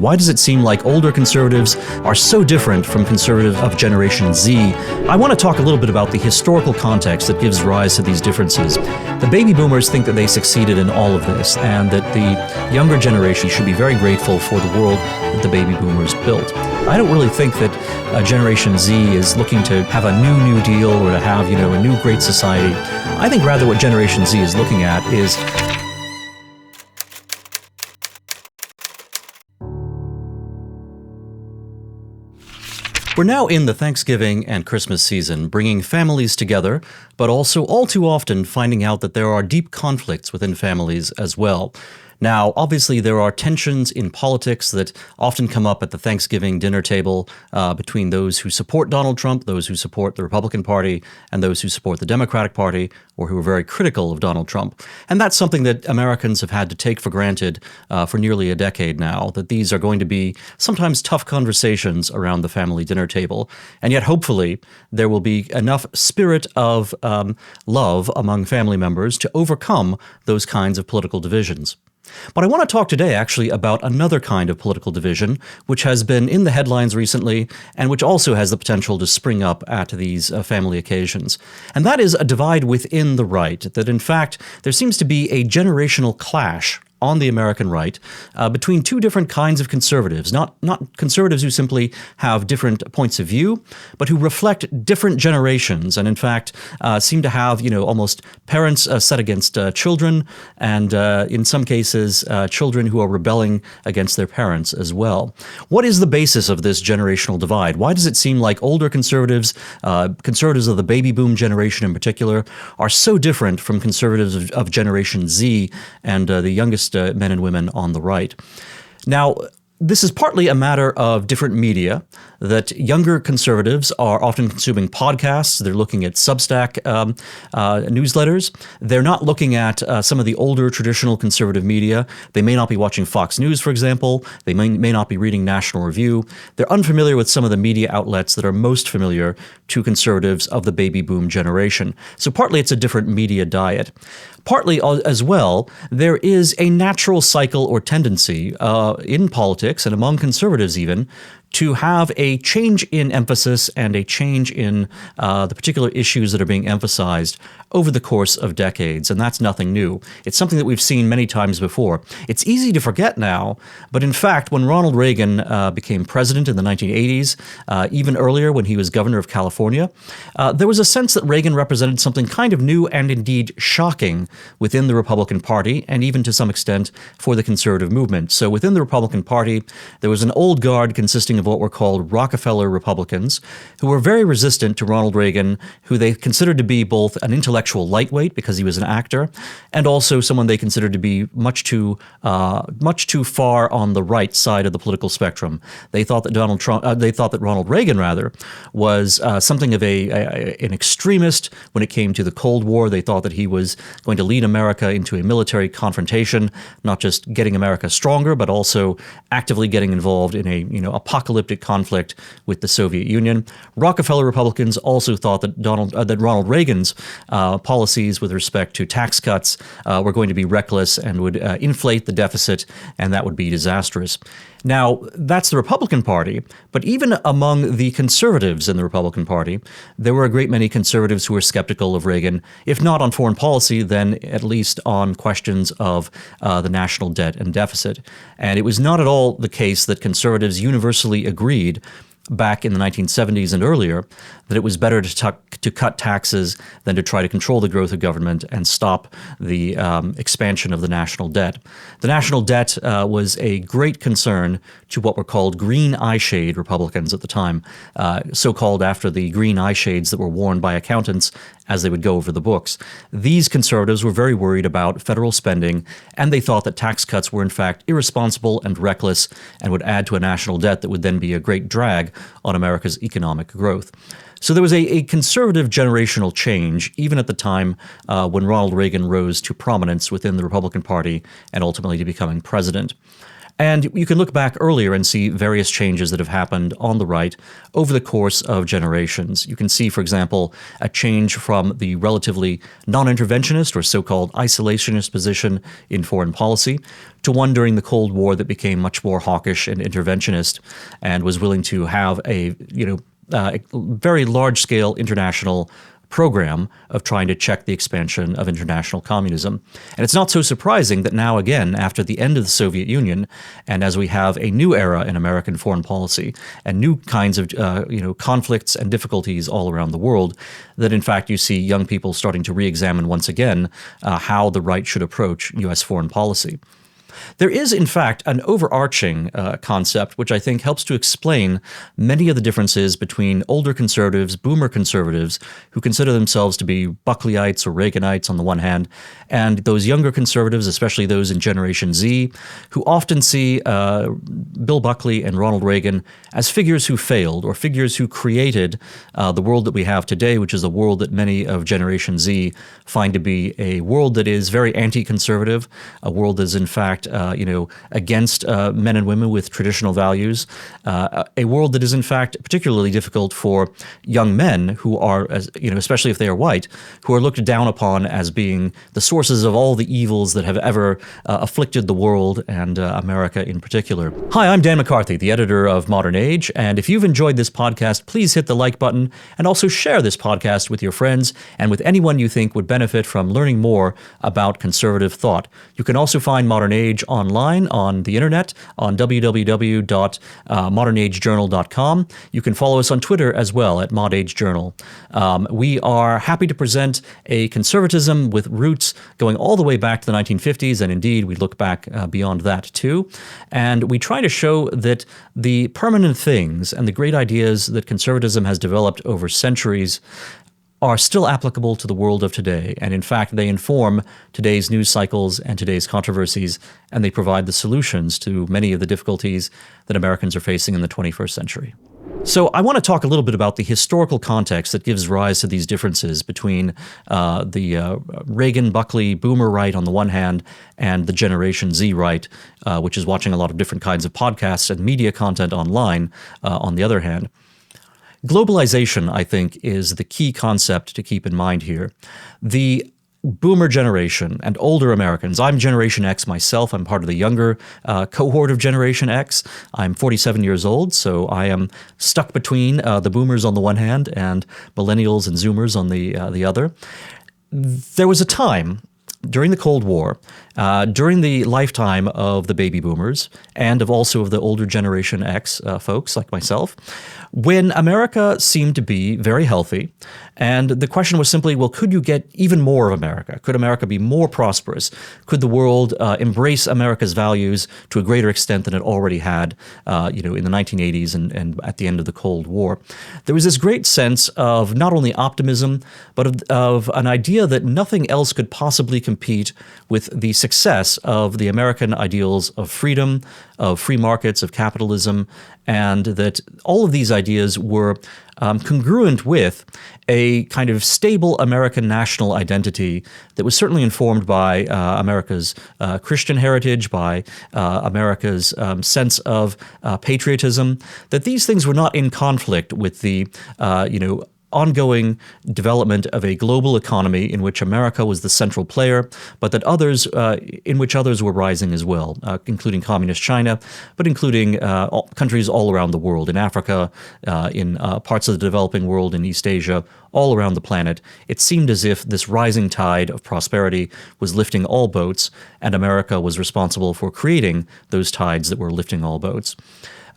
Why does it seem like older conservatives are so different from conservatives of Generation Z? I want to talk a little bit about the historical context that gives rise to these differences. The baby boomers think that they succeeded in all of this, and that the younger generation should be very grateful for the world that the baby boomers built. I don't really think that Generation Z is looking to have a new deal or to have, a new great society. I think rather what Generation Z is looking at is we're now in the Thanksgiving and Christmas season, bringing families together, but also all too often finding out that there are deep conflicts within families as well. Now, obviously, there are tensions in politics that often come up at the Thanksgiving dinner table between those who support Donald Trump, those who support the Republican Party, and those who support the Democratic Party, or who are very critical of Donald Trump. And that's something that Americans have had to take for granted for nearly a decade now, that these are going to be sometimes tough conversations around the family dinner table. And yet, hopefully, there will be enough spirit of love among family members to overcome those kinds of political divisions. But I want to talk today actually about another kind of political division, which has been in the headlines recently and which also has the potential to spring up at these family occasions. And that is a divide within the right, that in fact there seems to be a generational clash on the American right between two different kinds of conservatives, not conservatives who simply have different points of view, but who reflect different generations and in fact seem to have, almost parents set against children and in some cases children who are rebelling against their parents as well. What is the basis of this generational divide? Why does it seem like older conservatives, conservatives of the baby boom generation in particular, are so different from conservatives of Generation Z and the youngest men and women on the right? Now, this is partly a matter of different media, that younger conservatives are often consuming podcasts. They're looking at Substack newsletters. They're not looking at some of the older traditional conservative media. They may not be watching Fox News, for example. They may not be reading National Review. They're unfamiliar with some of the media outlets that are most familiar to conservatives of the baby boom generation. So partly it's a different media diet. Partly as well, there is a natural cycle or tendency in politics and among conservatives even to have a change in emphasis and a change in the particular issues that are being emphasized over the course of decades, and that's nothing new. It's something that we've seen many times before. It's easy to forget now, but in fact, when Ronald Reagan became president in the 1980s, even earlier when he was governor of California, there was a sense that Reagan represented something kind of new and indeed shocking within the Republican Party, and even to some extent for the conservative movement. So within the Republican Party, there was an old guard consisting of what were called Rockefeller Republicans, who were very resistant to Ronald Reagan, who they considered to be both an intellectual lightweight because he was an actor, and also someone they considered to be much too far on the right side of the political spectrum. They thought that Ronald Reagan rather was something of an extremist when it came to the Cold War. They thought that he was going to lead America into a military confrontation, not just getting America stronger, but also actively getting involved in a apocalyptic conflict with the Soviet Union. Rockefeller Republicans also thought that Ronald Reagan's policies with respect to tax cuts were going to be reckless and would inflate the deficit, and that would be disastrous. Now, that's the Republican Party, but even among the conservatives in the Republican Party, there were a great many conservatives who were skeptical of Reagan, if not on foreign policy, then at least on questions of the national debt and deficit. And it was not at all the case that conservatives universally agreed back in the 1970s and earlier that it was better to cut taxes than to try to control the growth of government and stop the expansion of the national debt. The national debt was a great concern to what were called green eyeshade Republicans at the time, so-called after the green eyeshades that were worn by accountants as they would go over the books. These conservatives were very worried about federal spending, and they thought that tax cuts were in fact irresponsible and reckless and would add to a national debt that would then be a great drag on America's economic growth. So there was a conservative generational change, even at the time when Ronald Reagan rose to prominence within the Republican Party and ultimately to becoming president. And you can look back earlier and see various changes that have happened on the right over the course of generations. You can see, for example, a change from the relatively non-interventionist or so-called isolationist position in foreign policy to one during the Cold War that became much more hawkish and interventionist and was willing to have a very large-scale international program of trying to check the expansion of international communism. And it's not so surprising that now again, after the end of the Soviet Union, and as we have a new era in American foreign policy and new kinds of conflicts and difficulties all around the world, that in fact you see young people starting to re-examine once again how the right should approach U.S. foreign policy. There is, in fact, an overarching concept which I think helps to explain many of the differences between older conservatives, boomer conservatives, who consider themselves to be Buckleyites or Reaganites on the one hand, and those younger conservatives, especially those in Generation Z, who often see Bill Buckley and Ronald Reagan as figures who failed or figures who created the world that we have today, which is a world that many of Generation Z find to be a world that is very anti-conservative, a world that is in fact against men and women with traditional values, a world that is in fact particularly difficult for young men who are, especially if they are white, who are looked down upon as being the sources of all the evils that have ever afflicted the world and America in particular. Hi, I'm Dan McCarthy, the editor of Modern Age, and if you've enjoyed this podcast, please hit the like button and also share this podcast with your friends and with anyone you think would benefit from learning more about conservative thought. You can also find Modern Age online on the internet on www.modernagejournal.com. You can follow us on Twitter as well at ModAgeJournal. We are happy to present a conservatism with roots going all the way back to the 1950s, and indeed we look back beyond that too. And we try to show that the permanent things and the great ideas that conservatism has developed over centuries are still applicable to the world of today. And in fact, they inform today's news cycles and today's controversies, and they provide the solutions to many of the difficulties that Americans are facing in the 21st century. So I want to talk a little bit about the historical context that gives rise to these differences between the Reagan-Buckley boomer right on the one hand and the Generation Z right, which is watching a lot of different kinds of podcasts and media content online on the other hand. Globalization, I think, is the key concept to keep in mind here. The boomer generation and older Americans, I'm Generation X myself, I'm part of the younger cohort of Generation X. I'm 47 years old, so I am stuck between the boomers on the one hand and millennials and zoomers on the other. There was a time during the Cold War, during the lifetime of the baby boomers and of also of the older Generation X folks like myself, when America seemed to be very healthy. And the question was simply, well, could you get even more of America? Could America be more prosperous? Could the world embrace America's values to a greater extent than it already had, in the 1980s and at the end of the Cold War? There was this great sense of not only optimism, but of an idea that nothing else could possibly compete with the success of the American ideals of freedom, of free markets, of capitalism, and that all of these ideas were congruent with a kind of stable American national identity that was certainly informed by America's Christian heritage, by America's sense of patriotism, that these things were not in conflict with the, ongoing development of a global economy in which America was the central player, but that in which others were rising as well, including communist China, but including countries all around the world, in Africa, in parts of the developing world, in East Asia, all around the planet. It seemed as if this rising tide of prosperity was lifting all boats, and America was responsible for creating those tides that were lifting all boats.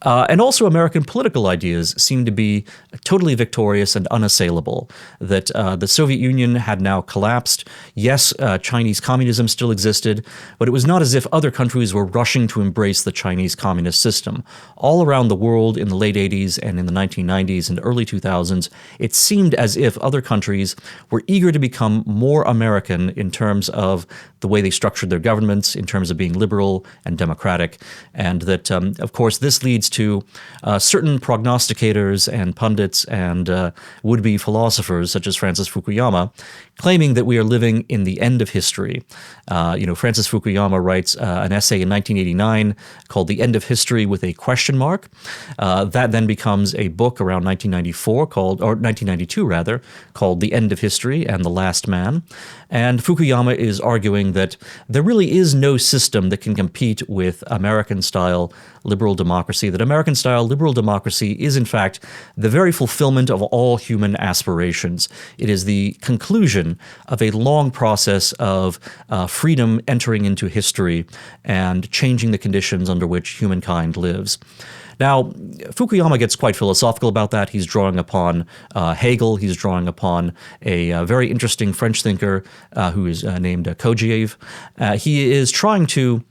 And also American political ideas seemed to be totally victorious and unassailable, that the Soviet Union had now collapsed. Yes, Chinese communism still existed, but it was not as if other countries were rushing to embrace the Chinese communist system. All around the world in the late 80s and in the 1990s and early 2000s, it seemed as if other countries were eager to become more American in terms of the way they structured their governments, in terms of being liberal and democratic, and that, of course, this leads to certain prognosticators and pundits and would-be philosophers such as Francis Fukuyama, claiming that we are living in the end of history. Francis Fukuyama writes an essay in 1989 called "The End of History with a Question Mark." That then becomes a book around 1992 rather, called "The End of History and the Last Man." And Fukuyama is arguing that there really is no system that can compete with American-style liberal democracy, that American-style liberal democracy is, in fact, the very fulfillment of all human aspirations. It is the conclusion of a long process of freedom entering into history and changing the conditions under which humankind lives. Now, Fukuyama gets quite philosophical about that. He's drawing upon Hegel. He's drawing upon a very interesting French thinker who is named Kojève. He is trying to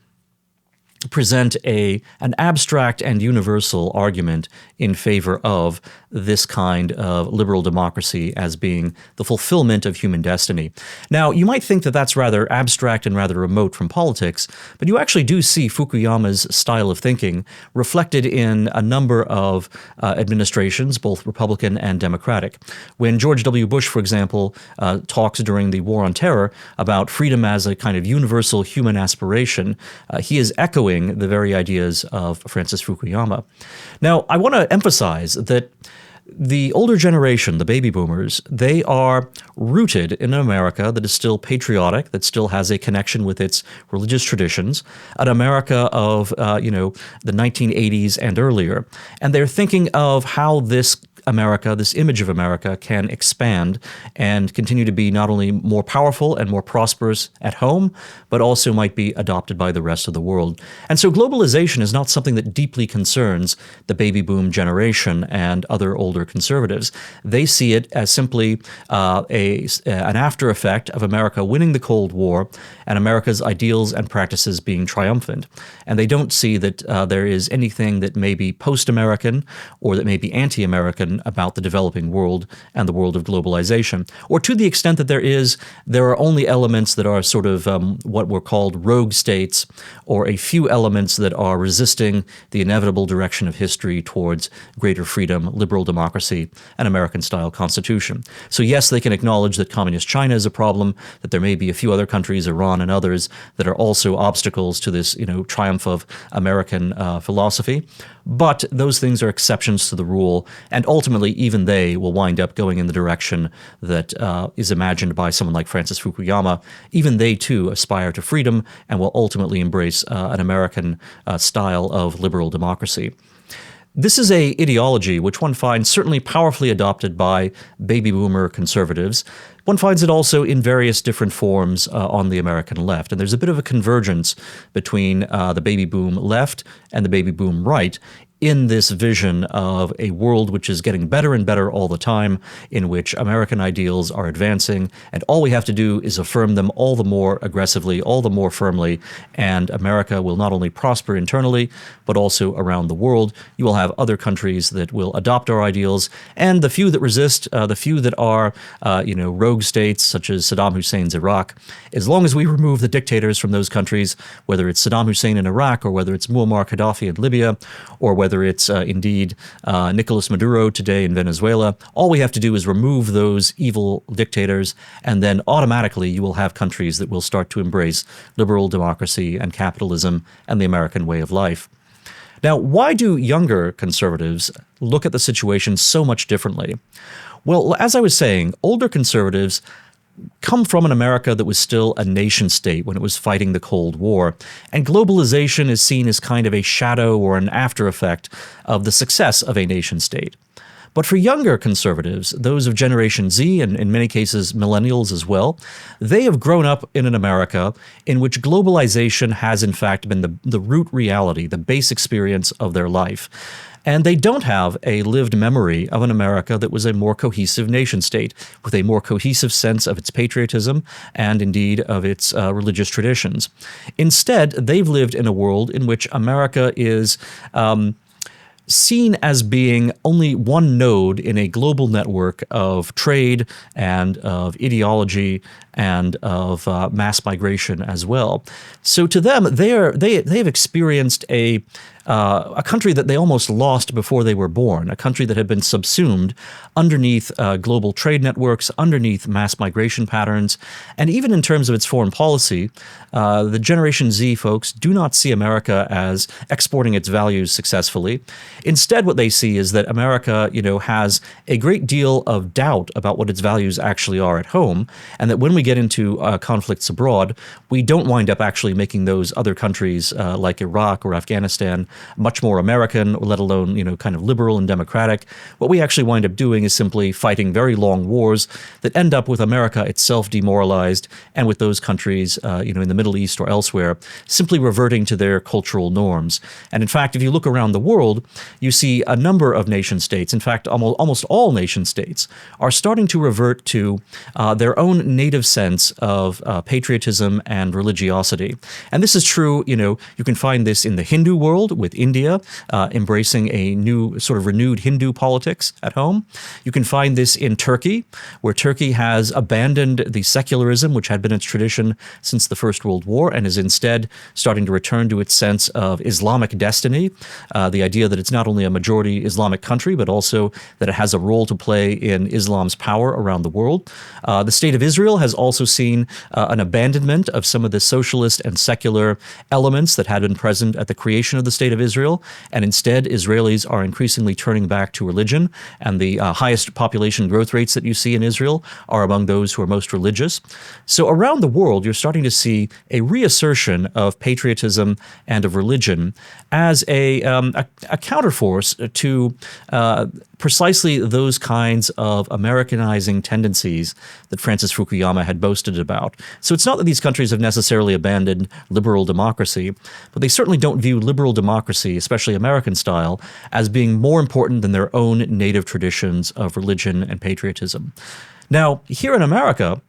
present an abstract and universal argument in favor of this kind of liberal democracy as being the fulfillment of human destiny. Now, you might think that that's rather abstract and rather remote from politics, but you actually do see Fukuyama's style of thinking reflected in a number of administrations, both Republican and Democratic. When George W. Bush, for example, talks during the War on Terror about freedom as a kind of universal human aspiration, he is echoing the very ideas of Francis Fukuyama. Now, I want to emphasize that the older generation, the baby boomers, they are rooted in an America that is still patriotic, that still has a connection with its religious traditions, an America of, the 1980s and earlier. And they're thinking of how this America, this image of America, can expand and continue to be not only more powerful and more prosperous at home, but also might be adopted by the rest of the world. And so globalization is not something that deeply concerns the baby boom generation and other older conservatives. They see it as simply an after effect of America winning the Cold War and America's ideals and practices being triumphant. And they don't see that there is anything that may be post-American or that may be anti-American about the developing world and the world of globalization. Or to the extent that there are only elements that are sort of what were called rogue states, or a few elements that are resisting the inevitable direction of history towards greater freedom, liberal democracy, and American-style constitution. So yes, they can acknowledge that communist China is a problem, that there may be a few other countries, Iran and others, that are also obstacles to this triumph of American philosophy. But those things are exceptions to the rule, and ultimately even they will wind up going in the direction that is imagined by someone like Francis Fukuyama. Even they too aspire to freedom and will ultimately embrace an American style of liberal democracy. This is an ideology which one finds certainly powerfully adopted by baby boomer conservatives. One finds it also in various different forms on the American left. And there's a bit of a convergence between the baby boom left and the baby boom right in this vision of a world which is getting better and better all the time, in which American ideals are advancing, and all we have to do is affirm them all the more aggressively, all the more firmly, and America will not only prosper internally, but also around the world. You will have other countries that will adopt our ideals, and the few that resist, the few that are, rogue states, such as Saddam Hussein's Iraq, as long as we remove the dictators from those countries, whether it's Saddam Hussein in Iraq, or whether it's Muammar Gaddafi in Libya, or whether it's indeed Nicolas Maduro today in Venezuela, all we have to do is remove those evil dictators, and then automatically you will have countries that will start to embrace liberal democracy and capitalism and the American way of life. Now, why do younger conservatives look at the situation so much differently? Well, as I was saying, older conservatives come from an America that was still a nation state when it was fighting the Cold War, and globalization is seen as kind of a shadow or an after effect of the success of a nation state. But for younger conservatives, those of Generation Z, and in many cases millennials as well, they have grown up in an America in which globalization has in fact been the root reality, the base experience of their life. And they don't have a lived memory of an America that was a more cohesive nation state, with a more cohesive sense of its patriotism and indeed of its religious traditions. Instead, they've lived in a world in which America is seen as being only one node in a global network of trade and of ideology and of mass migration as well. So to them, they have experienced a a country that they almost lost before they were born, a country that had been subsumed underneath global trade networks, underneath mass migration patterns, and even in terms of its foreign policy, the Generation Z folks do not see America as exporting its values successfully. Instead, what they see is that America, has a great deal of doubt about what its values actually are at home, and that when we get into conflicts abroad, we don't wind up actually making those other countries like Iraq or Afghanistan much more American, let alone, kind of liberal and democratic. What we actually wind up doing is simply fighting very long wars that end up with America itself demoralized, and with those countries, in the Middle East or elsewhere, simply reverting to their cultural norms. And in fact, if you look around the world, you see a number of nation states, in fact, almost all nation states, are starting to revert to their own native sense of patriotism and religiosity. And this is true, you can find this in the Hindu world, with India embracing a new sort of renewed Hindu politics at home. You can find this in Turkey, where Turkey has abandoned the secularism which had been its tradition since the First World War, and is instead starting to return to its sense of Islamic destiny, the idea that it's not only a majority Islamic country, but also that it has a role to play in Islam's power around the world. The State of Israel has also seen an abandonment of some of the socialist and secular elements that had been present at the creation of the State of Israel, and instead Israelis are increasingly turning back to religion, and the highest population growth rates that you see in Israel are among those who are most religious. So around the world, you're starting to see a reassertion of patriotism and of religion as a counterforce to precisely those kinds of Americanizing tendencies that Francis Fukuyama had boasted about. So it's not that these countries have necessarily abandoned liberal democracy, but they certainly don't view liberal democracy, especially American style, as being more important than their own native traditions of religion and patriotism. Now, here in America,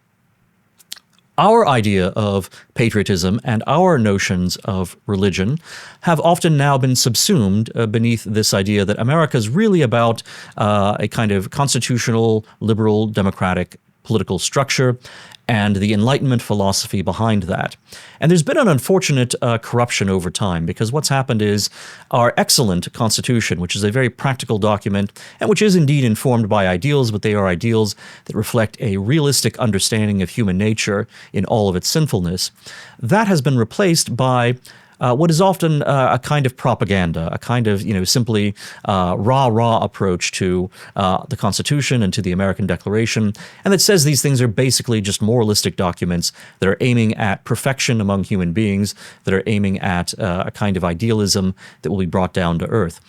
our idea of patriotism and our notions of religion have often now been subsumed beneath this idea that America is really about a kind of constitutional, liberal, democratic political structure and the Enlightenment philosophy behind that. And there's been an unfortunate corruption over time, because what's happened is our excellent Constitution, which is a very practical document and which is indeed informed by ideals, but they are ideals that reflect a realistic understanding of human nature in all of its sinfulness, that has been replaced by what is often a kind of propaganda, a kind of, simply rah-rah approach to the Constitution and to the American Declaration, and that says these things are basically just moralistic documents that are aiming at perfection among human beings, that are aiming at a kind of idealism that will be brought down to earth.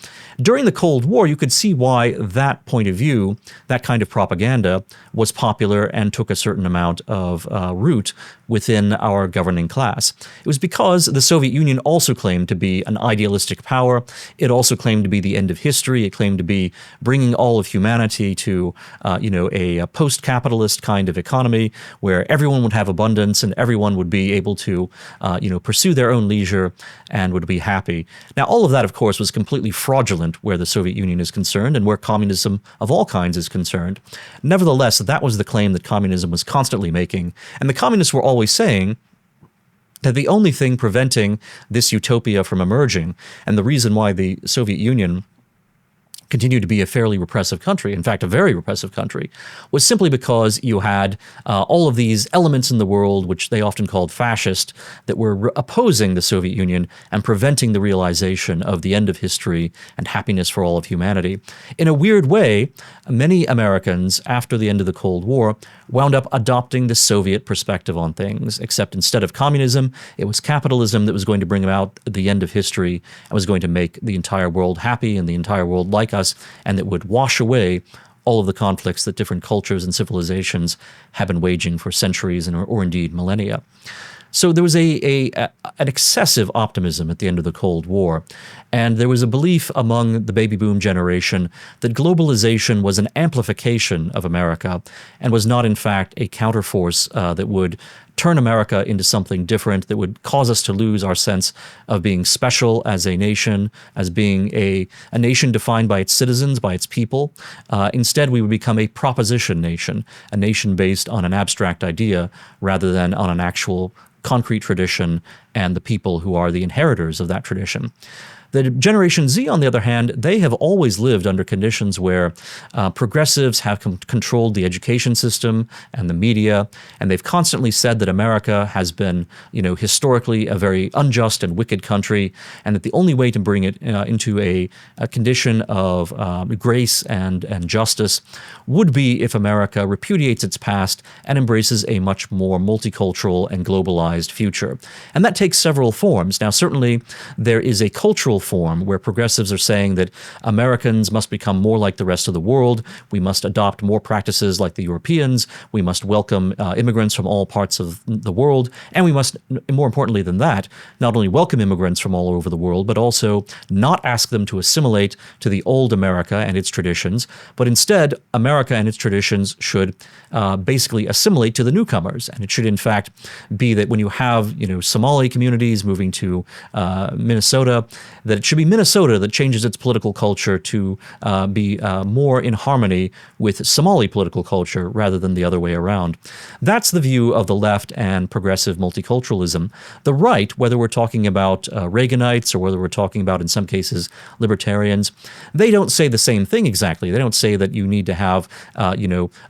During the Cold War, you could see why that point of view, that kind of propaganda, was popular and took a certain amount of root within our governing class. It was because the Soviet Union also claimed to be an idealistic power. It also claimed to be the end of history. It claimed to be bringing all of humanity to, a post-capitalist kind of economy where everyone would have abundance and everyone would be able to, pursue their own leisure and would be happy. Now, all of that, of course, was completely fraudulent where the Soviet Union is concerned and where communism of all kinds is concerned. Nevertheless, that was the claim that communism was constantly making. And the communists were always saying that the only thing preventing this utopia from emerging, and the reason why the Soviet Union continued to be a fairly repressive country, in fact, a very repressive country, was simply because you had all of these elements in the world, which they often called fascist, that were opposing the Soviet Union and preventing the realization of the end of history and happiness for all of humanity. In a weird way, many Americans, after the end of the Cold War, wound up adopting the Soviet perspective on things, except instead of communism, it was capitalism that was going to bring about the end of history and was going to make the entire world happy and the entire world like us, and that would wash away all of the conflicts that different cultures and civilizations have been waging for centuries or indeed millennia. So there was an excessive optimism at the end of the Cold War, and there was a belief among the baby boom generation that globalization was an amplification of America and was not, in fact, a counterforce that would turn America into something different, that would cause us to lose our sense of being special as a nation, as being a nation defined by its citizens, by its people. Instead, we would become a proposition nation, a nation based on an abstract idea rather than on an actual concrete tradition and the people who are the inheritors of that tradition. The Generation Z, on the other hand, they have always lived under conditions where progressives have controlled the education system and the media, and they've constantly said that America has been, historically a very unjust and wicked country, and that the only way to bring it into a condition of grace and justice would be if America repudiates its past and embraces a much more multicultural and globalized future. And that takes several forms. Now, certainly there is a cultural form where progressives are saying that Americans must become more like the rest of the world. We must adopt more practices like the Europeans. We must welcome immigrants from all parts of the world. And we must, more importantly than that, not only welcome immigrants from all over the world, but also not ask them to assimilate to the old America and its traditions, but instead, America and its traditions should basically assimilate to the newcomers. And it should, in fact, be that when you have, Somali communities moving to Minnesota, that it should be Minnesota that changes its political culture to be more in harmony with Somali political culture rather than the other way around. That's the view of the left and progressive multiculturalism. The right, whether we're talking about Reaganites or whether we're talking about, in some cases, libertarians, they don't say the same thing exactly. They don't say that you need to have,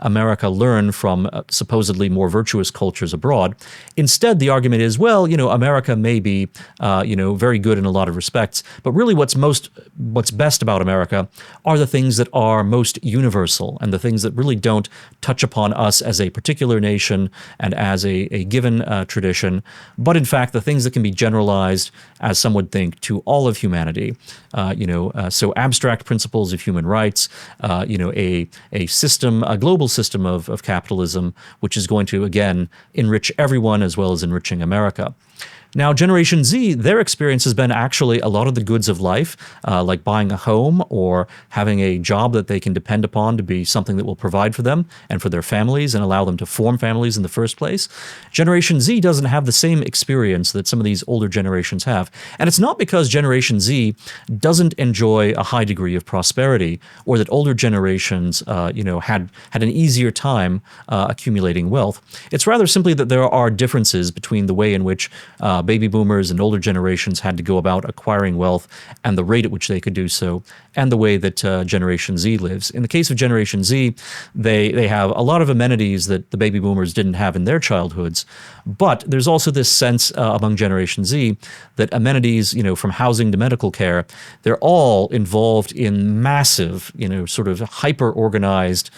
America learn from supposedly more virtuous cultures abroad. Instead, the argument is, well, America may be, very good in a lot of respects, but really what's best about America are the things that are most universal and the things that really don't touch upon us as a particular nation and as a given tradition, but in fact the things that can be generalized, as some would think, to all of humanity. So abstract principles of human rights, a system, a global system of capitalism, which is going to, again, enrich everyone as well as enriching America. Now, Generation Z, their experience has been actually a lot of the goods of life, like buying a home or having a job that they can depend upon to be something that will provide for them and for their families and allow them to form families in the first place. Generation Z doesn't have the same experience that some of these older generations have. And it's not because Generation Z doesn't enjoy a high degree of prosperity or that older generations, had an easier time accumulating wealth. It's rather simply that there are differences between the way in which baby boomers and older generations had to go about acquiring wealth and the rate at which they could do so, and the way that Generation Z lives. In the case of Generation Z, they have a lot of amenities that the baby boomers didn't have in their childhoods, but there's also this sense among Generation Z that amenities, from housing to medical care, they're all involved in massive, sort of hyper-organized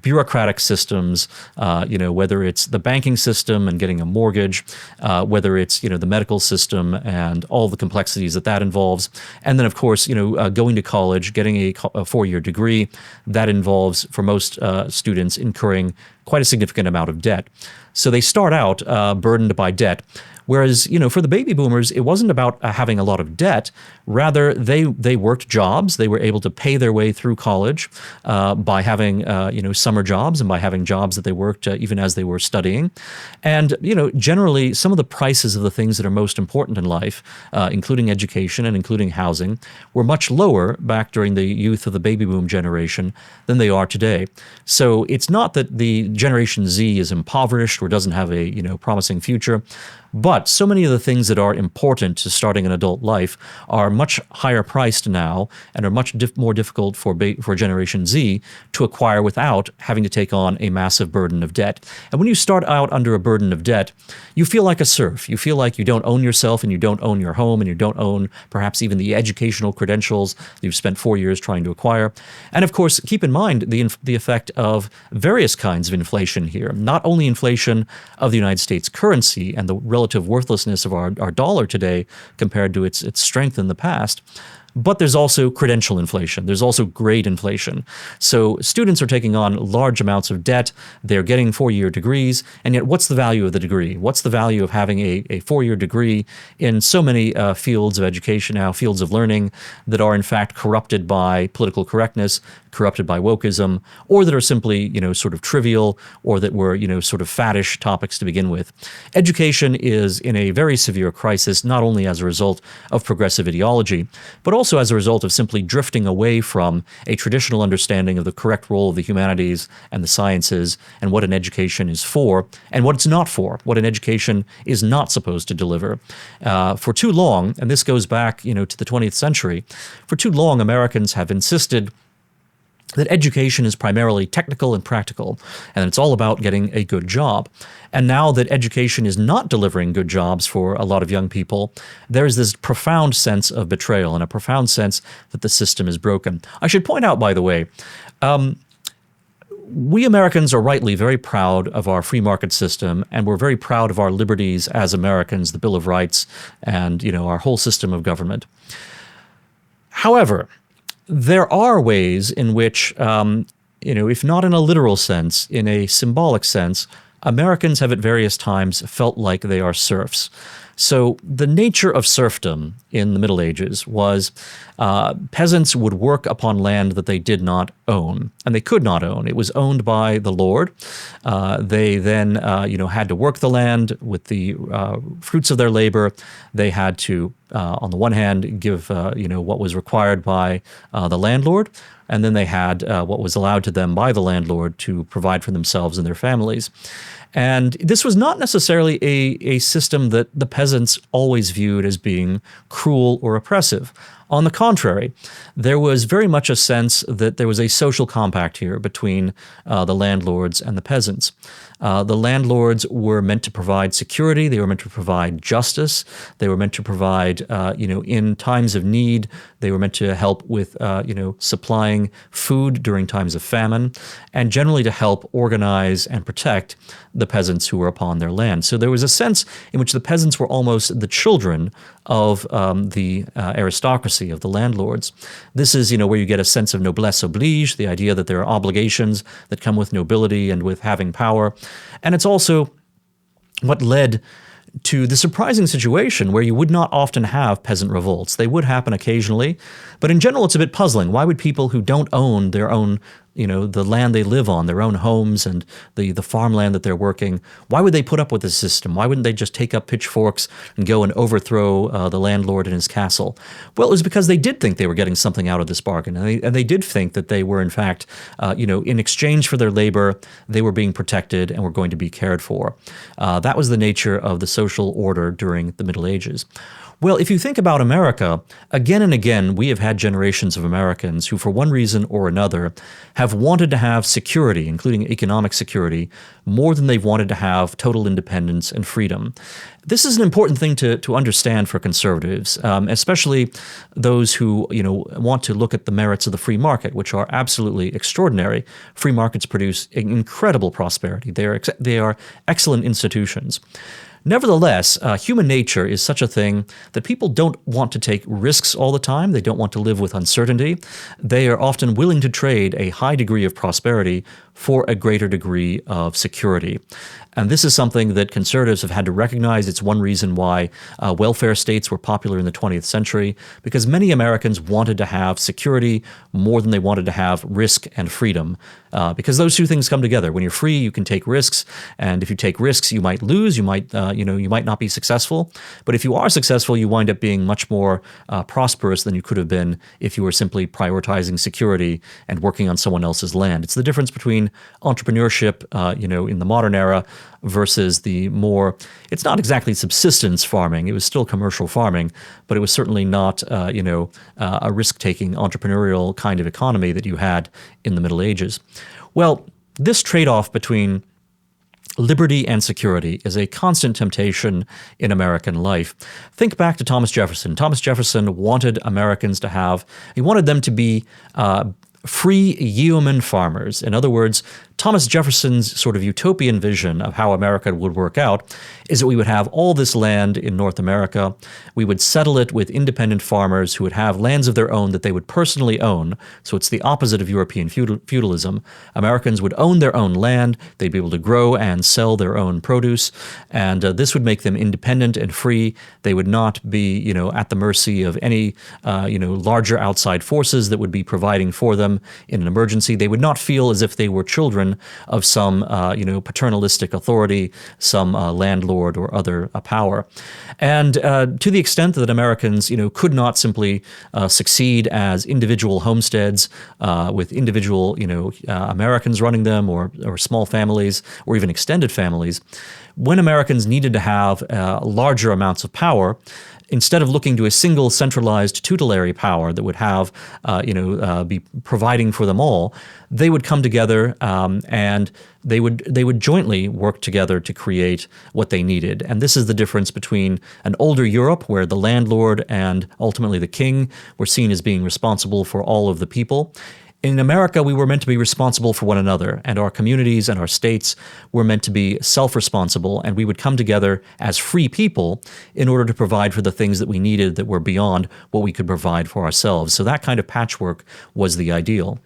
bureaucratic systems, whether it's the banking system and getting a mortgage, whether it's, the medical system and all the complexities that involves. And then, of course, going to college, getting a 4-year degree, that involves, for most students, incurring quite a significant amount of debt. So they start out burdened by debt. Whereas, for the baby boomers, it wasn't about having a lot of debt. Rather, they worked jobs. They were able to pay their way through college by having, summer jobs and by having jobs that they worked even as they were studying. And, generally, some of the prices of the things that are most important in life, including education and including housing, were much lower back during the youth of the baby boom generation than they are today. So it's not that the Generation Z is impoverished or doesn't have a, promising future. But so many of the things that are important to starting an adult life are much higher priced now and are much more difficult for Generation Z to acquire without having to take on a massive burden of debt. And when you start out under a burden of debt, you feel like a serf. You feel like you don't own yourself and you don't own your home and you don't own perhaps even the educational credentials you've spent 4 years trying to acquire. And of course, keep in mind the effect of various kinds of inflation here, not only inflation of the United States currency and the relative worthlessness of our dollar today compared to its strength in the past, but there's also credential inflation. There's also grade inflation. So students are taking on large amounts of debt. They're getting 4-year degrees. And yet, what's the value of the degree? What's the value of having a 4-year degree in so many fields of education now, fields of learning that are in fact corrupted by political correctness, corrupted by wokeism, or that are simply, sort of trivial, or that were, sort of faddish topics to begin with. Education is in a very severe crisis, not only as a result of progressive ideology, but also as a result of simply drifting away from a traditional understanding of the correct role of the humanities and the sciences and what an education is for and what it's not for, what an education is not supposed to deliver. For too long, and this goes back, to the 20th century, for too long Americans have insisted that education is primarily technical and practical, and it's all about getting a good job. And now that education is not delivering good jobs for a lot of young people, there is this profound sense of betrayal and a profound sense that the system is broken. I should point out, by the way, we Americans are rightly very proud of our free market system, and we're very proud of our liberties as Americans, the Bill of Rights, and our whole system of government. However, there are ways in which, if not in a literal sense, in a symbolic sense, Americans have at various times felt like they are serfs. So the nature of serfdom in the Middle Ages was peasants would work upon land that they did not own, and they could not own. It was owned by the lord. They then, had to work the land with the fruits of their labor. They had to, on the one hand, give, what was required by the landlord, and then they had what was allowed to them by the landlord to provide for themselves and their families. And this was not necessarily a system that the peasants always viewed as being cruel or oppressive. On the contrary, there was very much a sense that there was a social compact here between the landlords and the peasants. The landlords were meant to provide security. They were meant to provide justice. They were meant to provide, in times of need, they were meant to help with, supplying food during times of famine, and generally to help organize and protect the peasants who were upon their land. So there was a sense in which the peasants were almost the children of the aristocracy, of the landlords. This is, where you get a sense of noblesse oblige, the idea that there are obligations that come with nobility and with having power. And it's also what led to the surprising situation where you would not often have peasant revolts. They would happen occasionally, but in general it's a bit puzzling. Why would people who don't own their own, the land they live on, their own homes and the farmland that they're working, why would they put up with this system? Why wouldn't they just take up pitchforks and go and overthrow the landlord and his castle? Well, it was because they did think they were getting something out of this bargain, and they did think that they were, in fact, in exchange for their labor, they were being protected and were going to be cared for. That was the nature of the social order during the Middle Ages. Well, if you think about America, again and again, we have had generations of Americans who, for one reason or another, have wanted to have security, including economic security, more than they've wanted to have total independence and freedom. This is an important thing to understand for conservatives, especially those who want to look at the merits of the free market, which are absolutely extraordinary. Free markets produce incredible prosperity. They are excellent institutions. Nevertheless, human nature is such a thing that people don't want to take risks all the time. They don't want to live with uncertainty. They are often willing to trade a high degree of prosperity for a greater degree of security. And this is something that conservatives have had to recognize. It's one reason why welfare states were popular in the 20th century, because many Americans wanted to have security more than they wanted to have risk and freedom, because those two things come together. When you're free, you can take risks, and if you take risks, you might lose. You might not be successful. But if you are successful, you wind up being much more prosperous than you could have been if you were simply prioritizing security and working on someone else's land. It's the difference between entrepreneurship, in the modern era, versus the more, it's not exactly subsistence farming. It was still commercial farming, but it was certainly not, a risk-taking entrepreneurial kind of economy that you had in the Middle Ages. Well, this trade-off between liberty and security is a constant temptation in American life. Think back to Thomas Jefferson. Thomas Jefferson wanted Americans he wanted them to be free yeoman farmers. In other words, Thomas Jefferson's sort of utopian vision of how America would work out is that we would have all this land in North America. We would settle it with independent farmers who would have lands of their own that they would personally own. So it's the opposite of European feudalism. Americans would own their own land. They'd be able to grow and sell their own produce. And this would make them independent and free. They would not be, at the mercy of any, larger outside forces that would be providing for them in an emergency. They would not feel as if they were children of some, paternalistic authority, some landlord or other power. And to the extent that Americans, could not simply succeed as individual homesteads with individual, Americans running them or small families or even extended families, when Americans needed to have larger amounts of power, instead of looking to a single centralized tutelary power that would have, be providing for them all, they would come together and they would jointly work together to create what they needed. And this is the difference between an older Europe, where the landlord and ultimately the king were seen as being responsible for all of the people. In America, we were meant to be responsible for one another, and our communities and our states were meant to be self-responsible, and we would come together as free people in order to provide for the things that we needed that were beyond what we could provide for ourselves. So that kind of patchwork was the ideal.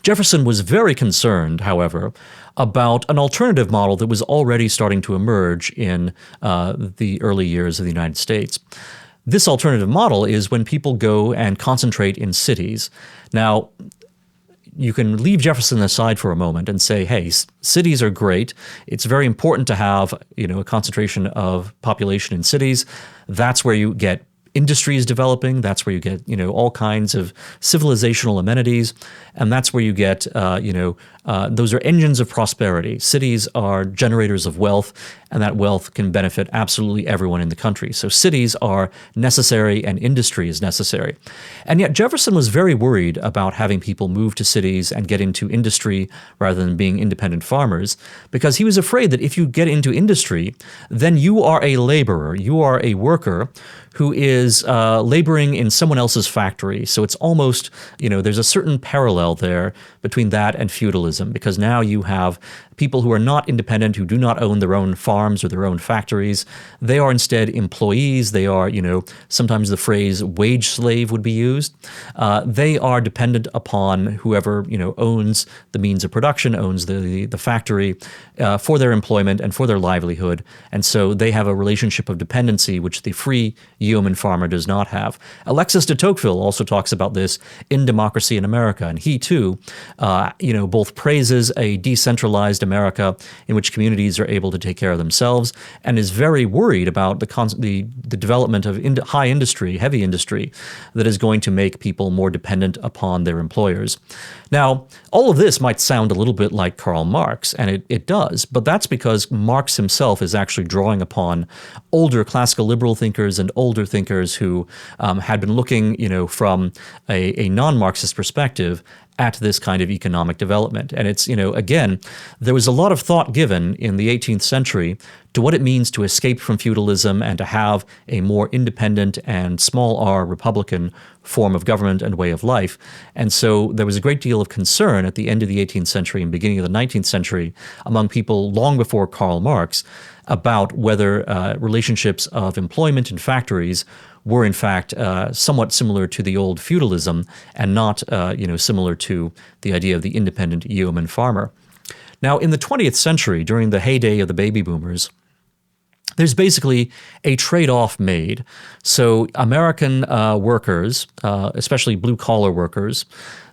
Jefferson was very concerned, however, about an alternative model that was already starting to emerge in the early years of the United States. This alternative model is when people go and concentrate in cities. Now, you can leave Jefferson aside for a moment and say, hey, cities are great. It's very important to have, a concentration of population in cities. That's where you get industries developing. That's where you get, all kinds of civilizational amenities. And that's where you get, those are engines of prosperity. Cities are generators of wealth, and that wealth can benefit absolutely everyone in the country. So cities are necessary and industry is necessary. And yet Jefferson was very worried about having people move to cities and get into industry rather than being independent farmers, because he was afraid that if you get into industry, then you are a laborer, you are a worker who is laboring in someone else's factory. So it's almost, there's a certain parallel there between that and feudalism, because now you have people who are not independent, who do not own their own farms or their own factories. They are instead employees. They are, sometimes the phrase wage slave would be used. They are dependent upon whoever, owns the means of production, owns the factory for their employment and for their livelihood. And so they have a relationship of dependency, which the free yeoman farmer does not have. Alexis de Tocqueville also talks about this in Democracy in America. And he too, both praises a decentralized America in which communities are able to take care of themselves, and is very worried about the development of high industry, heavy industry, that is going to make people more dependent upon their employers. Now, all of this might sound a little bit like Karl Marx, and it does, but that's because Marx himself is actually drawing upon older classical liberal thinkers and older thinkers who had been looking, from a non-Marxist perspective at this kind of economic development. And it's, again, there was a lot of thought given in the 18th century to what it means to escape from feudalism and to have a more independent and small r republican form of government and way of life. And so there was a great deal of concern at the end of the 18th century and beginning of the 19th century among people long before Karl Marx about whether relationships of employment in factories were in fact somewhat similar to the old feudalism and not similar to the idea of the independent yeoman farmer. Now, in the 20th century, during the heyday of the baby boomers, there's basically a trade-off made. So American workers, especially blue-collar workers,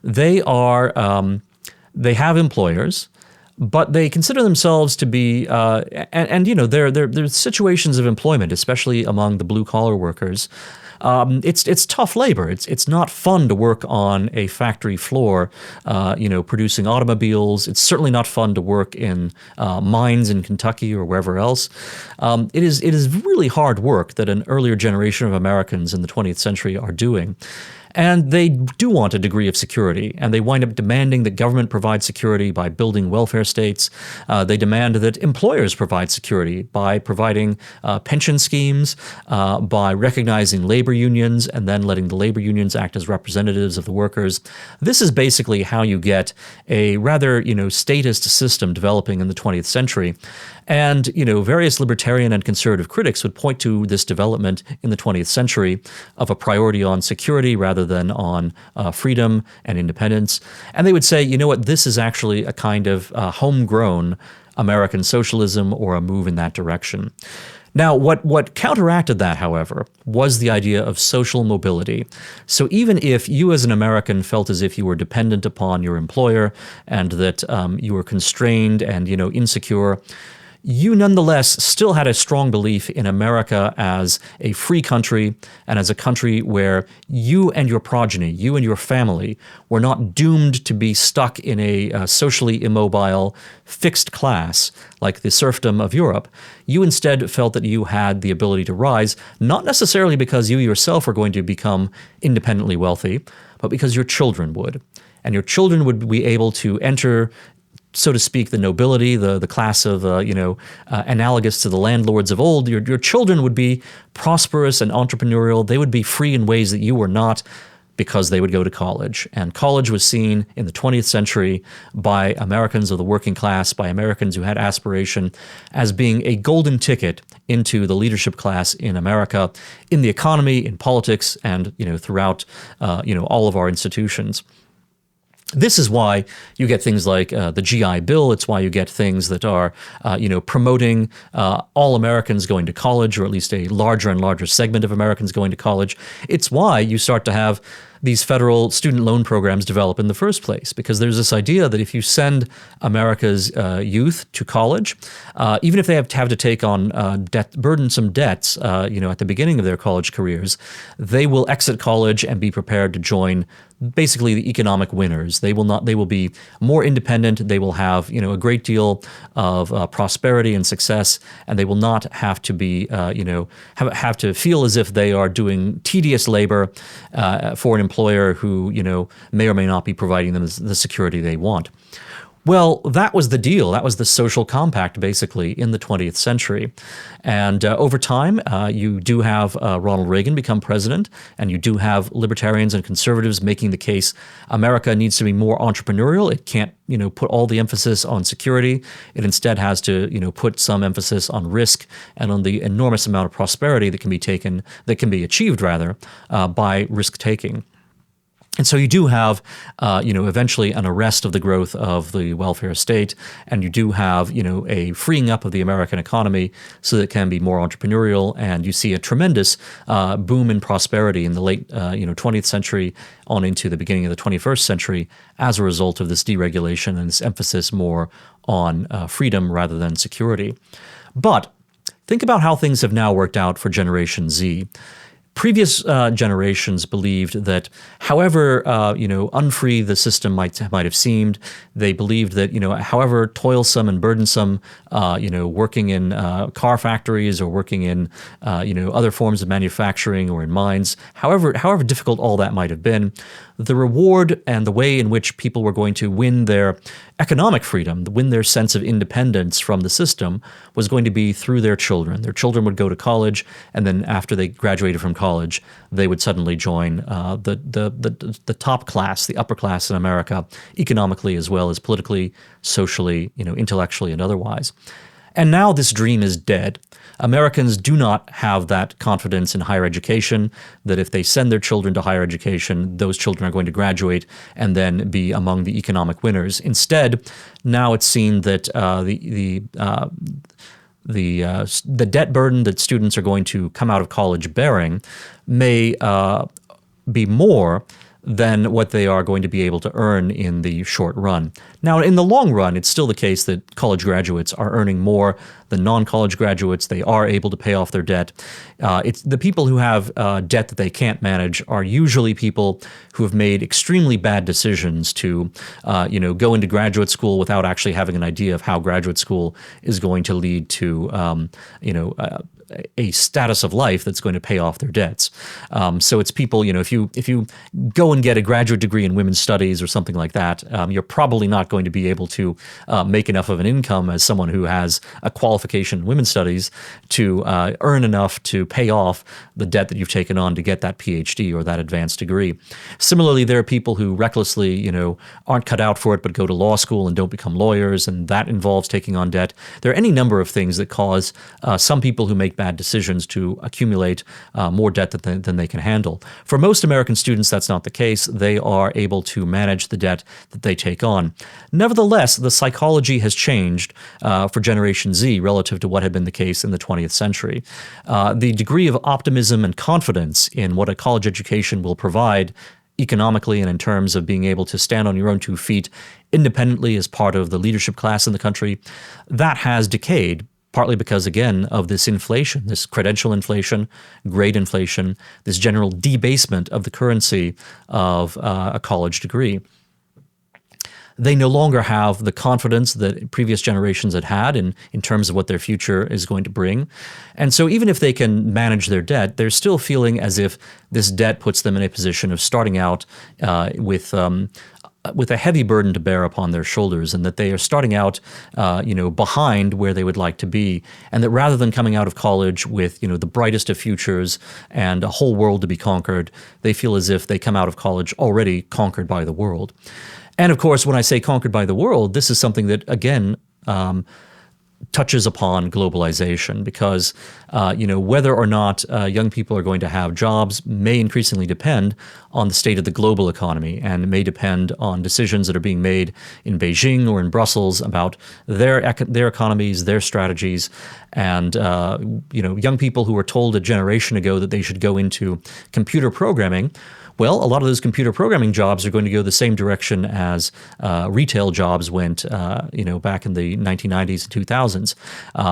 they have employers, but they consider themselves to be, there's situations of employment, especially among the blue-collar workers. It's tough labor. It's not fun to work on a factory floor, producing automobiles. It's certainly not fun to work in mines in Kentucky or wherever else. It is really hard work that an earlier generation of Americans in the 20th century are doing. And they do want a degree of security, and they wind up demanding that government provide security by building welfare states. They demand that employers provide security by providing pension schemes, by recognizing labor unions, and then letting the labor unions act as representatives of the workers. This is basically how you get a rather, statist system developing in the 20th century. And, various libertarian and conservative critics would point to this development in the 20th century of a priority on security rather than on freedom and independence. And they would say, this is actually a kind of homegrown American socialism or a move in that direction. Now, what counteracted that, however, was the idea of social mobility. So even if you as an American felt as if you were dependent upon your employer and that you were constrained and, insecure, you nonetheless still had a strong belief in America as a free country and as a country where you and your progeny, you and your family, were not doomed to be stuck in a socially immobile, fixed class like the serfdom of Europe. You instead felt that you had the ability to rise, not necessarily because you yourself were going to become independently wealthy, but because your children would. And your children would be able to enter, so to speak, the nobility, the class of, analogous to the landlords of old. Your children would be prosperous and entrepreneurial. They would be free in ways that you were not, because they would go to college. And college was seen in the 20th century by Americans of the working class, by Americans who had aspiration, as being a golden ticket into the leadership class in America, in the economy, in politics, and throughout all of our institutions. This is why you get things like the GI Bill. It's why you get things that are, promoting all Americans going to college, or at least a larger and larger segment of Americans going to college. It's why you start to have these federal student loan programs develop in the first place, because there's this idea that if you send America's youth to college, even if they have to take on burdensome debts, at the beginning of their college careers, they will exit college and be prepared to join basically the economic winners. They will be more independent. They will have, a great deal of prosperity and success, and they will not have to be, have to feel as if they are doing tedious labor for an employer who, may or may not be providing them the security they want. Well, that was the deal. That was the social compact, basically, in the 20th century. And over time, you do have Ronald Reagan become president, and you do have libertarians and conservatives making the case America needs to be more entrepreneurial. It can't, put all the emphasis on security. It instead has to, put some emphasis on risk and on the enormous amount of prosperity that can be achieved, by risk taking. And so you do have, eventually an arrest of the growth of the welfare state, and you do have, a freeing up of the American economy so that it can be more entrepreneurial, and you see a tremendous boom in prosperity in the late, 20th century on into the beginning of the 21st century as a result of this deregulation and this emphasis more on freedom rather than security. But think about how things have now worked out for Generation Z. Previous generations believed that, however, unfree the system might have seemed, they believed that, however toilsome and burdensome, working in car factories or working in, other forms of manufacturing or in mines, however difficult all that might have been, the reward and the way in which people were going to win their economic freedom, win their sense of independence from the system, was going to be through their children. Their children would go to college, and then after they graduated from college, they would suddenly join the top class, the upper class in America, economically as well as politically, socially, intellectually, and otherwise. And now this dream is dead. Americans do not have that confidence in higher education, that if they send their children to higher education, those children are going to graduate and then be among the economic winners. Instead, now it's seen that the debt burden that students are going to come out of college bearing may be more than what they are going to be able to earn in the short run. Now, in the long run, it's still the case that college graduates are earning more the non-college graduates, they are able to pay off their debt. It's the people who have debt that they can't manage are usually people who have made extremely bad decisions to, go into graduate school without actually having an idea of how graduate school is going to lead to, a status of life that's going to pay off their debts. So it's people, if you go and get a graduate degree in women's studies or something like that, you're probably not going to be able to make enough of an income as someone who has a qualification in women's studies to earn enough to pay off the debt that you've taken on to get that PhD or that advanced degree. Similarly, there are people who recklessly, aren't cut out for it but go to law school and don't become lawyers, and that involves taking on debt. There are any number of things that cause some people who make bad decisions to accumulate more debt than they can handle. For most American students, that's not the case. They are able to manage the debt that they take on. Nevertheless, the psychology has changed for Generation Z relative to what had been the case in the 20th century. The degree of optimism and confidence in what a college education will provide economically and in terms of being able to stand on your own 2 feet independently as part of the leadership class in the country, that has decayed. Partly because, again, of this inflation, this credential inflation, grade inflation, this general debasement of the currency of a college degree. They no longer have the confidence that previous generations had in terms of what their future is going to bring. And so even if they can manage their debt, they're still feeling as if this debt puts them in a position of starting out with a heavy burden to bear upon their shoulders, and that they are starting out, behind where they would like to be, and that rather than coming out of college with, the brightest of futures and a whole world to be conquered, they feel as if they come out of college already conquered by the world. And of course, when I say conquered by the world, this is something that, again, touches upon globalization, because whether or not young people are going to have jobs may increasingly depend on the state of the global economy, and it may depend on decisions that are being made in Beijing or in Brussels about their economies, their strategies. And young people who were told a generation ago that they should go into computer programming, well, a lot of those computer programming jobs are going to go the same direction as retail jobs went, back in the 1990s and 2000s.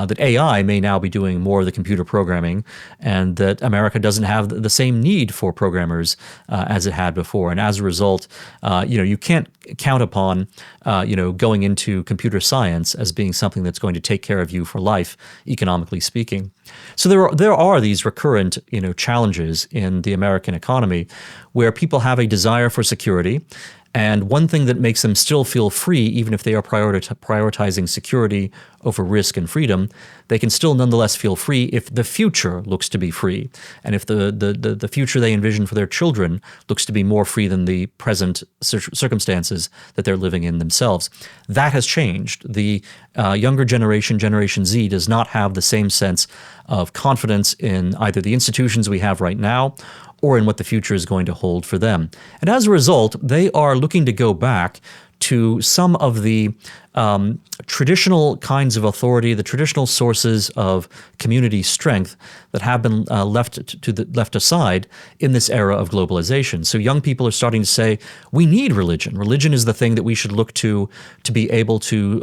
That AI may now be doing more of the computer programming, and that America doesn't have the same need for programmers as it had before. And as a result, you can't count upon, going into computer science as being something that's going to take care of you for life, economically speaking. So there are these recurrent, challenges in the American economy where people have a desire for security. And one thing that makes them still feel free, even if they are prioritizing security over risk and freedom, they can still nonetheless feel free if the future looks to be free, and if the future they envision for their children looks to be more free than the present circumstances that they're living in themselves. That has changed. The younger generation, Generation Z, does not have the same sense of confidence in either the institutions we have right now or in what the future is going to hold for them. And as a result, they are looking to go back to some of the traditional kinds of authority, the traditional sources of community strength that have been left aside in this era of globalization. So young people are starting to say, we need religion. Religion is the thing that we should look to be able to,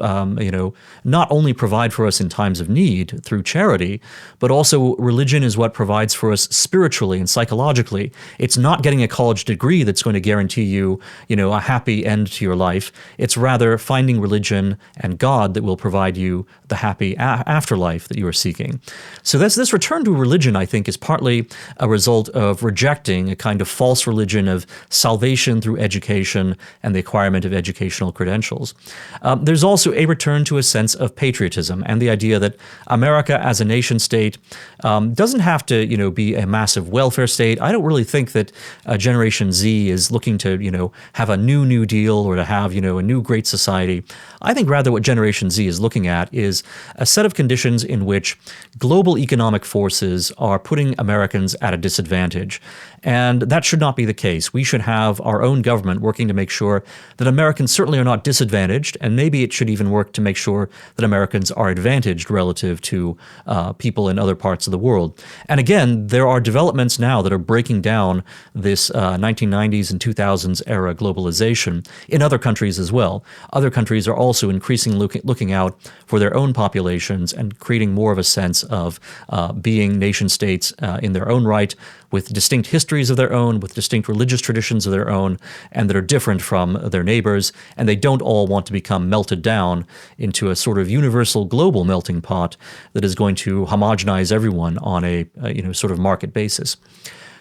not only provide for us in times of need through charity, but also religion is what provides for us spiritually and psychologically. It's not getting a college degree that's going to guarantee you, a happy end to your life. It's rather finding religion and God that will provide you the happy afterlife that you are seeking. So this return to religion, I think, is partly a result of rejecting a kind of false religion of salvation through education and the acquirement of educational credentials. There's also a return to a sense of patriotism and the idea that America as a nation state doesn't have to, be a massive welfare state. I don't really think that Generation Z is looking to, have a new deal or to have, a new great society. I think rather what Generation Z is looking at is a set of conditions in which global economic forces are putting Americans at a disadvantage. And that should not be the case. We should have our own government working to make sure that Americans certainly are not disadvantaged, and maybe it should even work to make sure that Americans are advantaged relative to people in other parts of the world. And again, there are developments now that are breaking down this 1990s and 2000s era globalization in other countries as well. Other countries are also also increasingly looking out for their own populations and creating more of a sense of being nation states in their own right, with distinct histories of their own, with distinct religious traditions of their own, and that are different from their neighbors. And they don't all want to become melted down into a sort of universal global melting pot that is going to homogenize everyone on a sort of market basis.